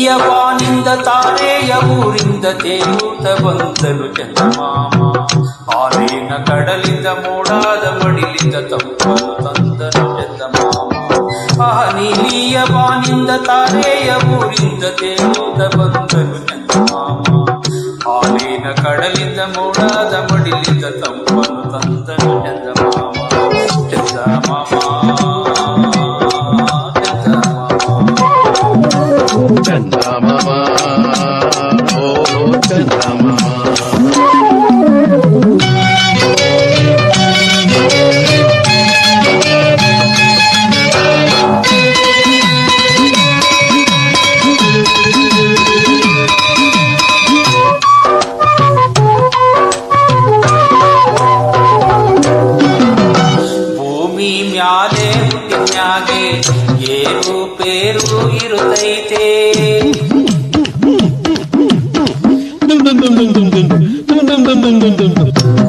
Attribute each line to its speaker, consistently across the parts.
Speaker 1: ನೀಲಿಯ ಬಾನಿಂದ ತಾರೆಯ ಊರಿಂದ ತೇಲುತ್ತ ಬಂದನು ಚಂದಮಾಮ. ಹಾಲಿನ ಕಡಲಿಂದ ಮೋಡಾದ ಮಡಿಲಿಂದ ತಂಪನು ತಂದನು ಚಂದಮಾಮ. ನೀಲಿಯ ಬಾನಿಂದ ತಾರೆಯ ಊರಿಂದ ತೇಲುತ್ತ ಬಂದನು ಚಂದಮಾಮ. ಹಾಲಿನ ಕಡಲಿಂದ ಮೋಡಾದ ಮಡಿಲಿಂದ ತಂಪನು ತಂದನು ಚಂದಮಾಮ. ಚಂದಮಾಮ
Speaker 2: ಚಂದಮಾಮ ಓ ಚಂದಮಾಮ.
Speaker 1: ಭೂಮಿ ಮ್ಯಾಲೆ ಹುಟ್ಟಿನ್ಯಾಗೆ ಏರು ಪೇರು ಇರುತ್ತೈತೆ.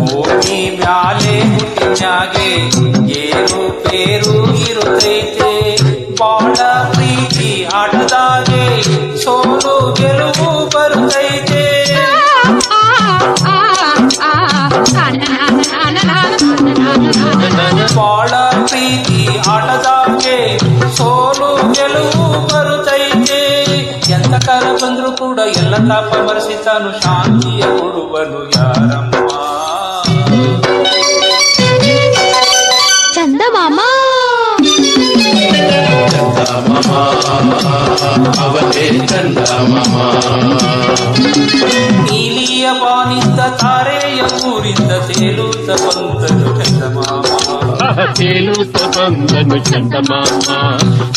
Speaker 1: ಭೂಮಿ ಮ್ಯಾಲೆ ಹುಟ್ಟಿನ್ಯಾಗೆ ಏರು ಪೇರು ಇರುತ್ತೈತೆ. ಬಾಳ ಪ್ರೀತಿ ಆಟದಾಗೆ ಸೋಲು ಗೆಲುವು ಬರುತ್ತೈತೆ. ಬಾಳ ಪ್ರೀತಿ ಆಟದಾಗೆ ಸೋಲು ಗೆಲುವು ಬರುತ್ತೈತೆ. ಎಂತ ಕಾಲ ಬಂದ್ರು ಕೂಡ ಎಲ್ಲ ತಾಪ ಮರೆಸಿ ತಾನು ಶಾಂತಿಯ ಕೊಡುವನು ಯಾರಮ್ಮ.
Speaker 3: ಚಂದಮಾಮ
Speaker 2: ಚಂದಮಾಮ ಅವನೇ ಚಂದಮಾಮ.
Speaker 1: ನೀಲಿಯ ಬಾನಿಂದ ತಾರೆಯ ಊರಿಂದ ತೇಲುತ್ತ ಬಂದನು ಚಂದಮಾಮ.
Speaker 2: ತೇಲುತ್ತ ಬಂದನು ಚಂದಮಾಮ.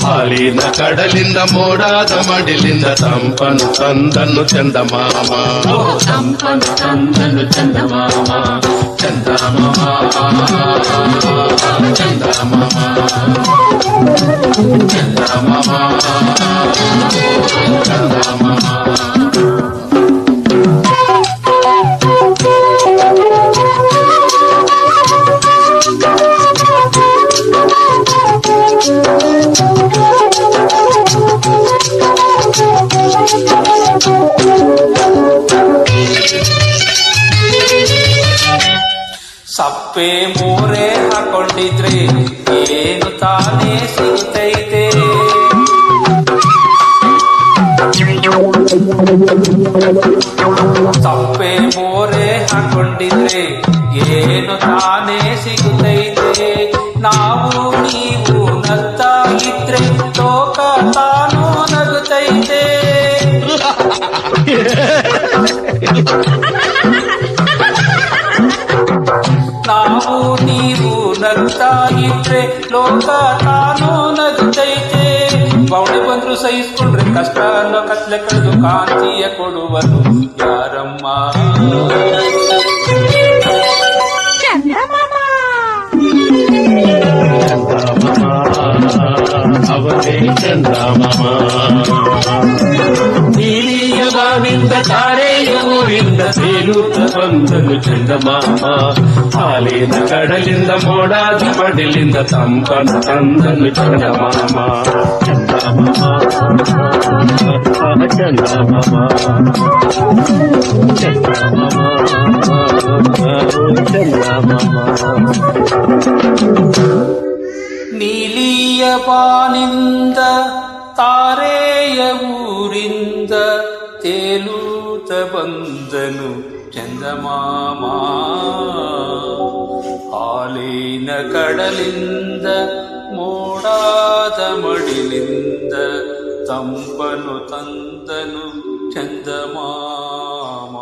Speaker 2: ಹಾಲಿನ ಕಡಲಿಂದ ಮೋಡಾದ ಮಡಿಲಿಂದ ತಂಪನು ತಂದನು ಚಂದಮಾಮ. ತಂಪನು ತಂದನು ಚಂದಮಾಮ. ಚಂದಮಾಮ ಚಂದಮಾಮ ಚಂದಮಾಮ ಚಂದಮಾಮ.
Speaker 1: ಸಪ್ಪೆ ಮೋರೆ ಹಾಕೊಂಡಿದ್ರೆ ಏನು ತಾನೇ ಸಿಗುತ್ತೈತೆ. ಸಪ್ಪೆ ಮೋರೆ ಹಾಕೊಂಡಿದ್ರೆ ಏನು ತಾನೇ ಸಿಗುತ್ತೈತೆ. ನಾವು ನೀವು ನಗ್ತಾಗಿದ್ರೆ ಲೋಕ ತಾನು ನಗುತ್ತೈತೆ. ನಾವು ನೀವು ನಗ್ತಾ ಇದ್ರೆ ಲೋಕ ತಾನು ನಗುತ್ತೈತೆ. ಬೌಳಿ ಬಂದ್ರು ಸಹಿಸ್ಕೊಂಡ್ರೆ ಕಷ್ಟ ಅನ್ನೋ ಕತ್ಲೆ ಕಳೆದು ಕಾಂತಿಯ ಕೊಡುವನು ಯಾರಮ್ಮ.
Speaker 2: ಅವನೇ ಚಂದಮಾಮ. ನೀಲಿಯ ಬಾನಿಂದ ತಾರೆಯ ಊರಿಂದ ತೇಲುತ್ತ ಬಂದನು ಚಂದಮಾಮ. ಹಾಲಿನ ಕಡಲಿಂದ ಮೋಡಾದ ಮಡಿಲಿಂದ ತಂಪನು ತಂದನು ಚಂದಮಾಮ. ಚಂದಮಾಮ ಚಂದಮಾಮ ಚಂದಮಾಮ ಚಂದಮಾಮ.
Speaker 1: ನೀಲಿಯ ಬಾನಿಂದ ತಾರೆಯ ಊರಿಂದ ತೇಲುತ್ತ ಬಂದನು ಚಂದಮಾಮ. ಹಾಲಿನ ಕಡಲಿಂದ ಮೋಡಾದ ಮಡಿಲಿಂದ ತಂಪನು ತಂದನು ಚಂದಮಾಮ.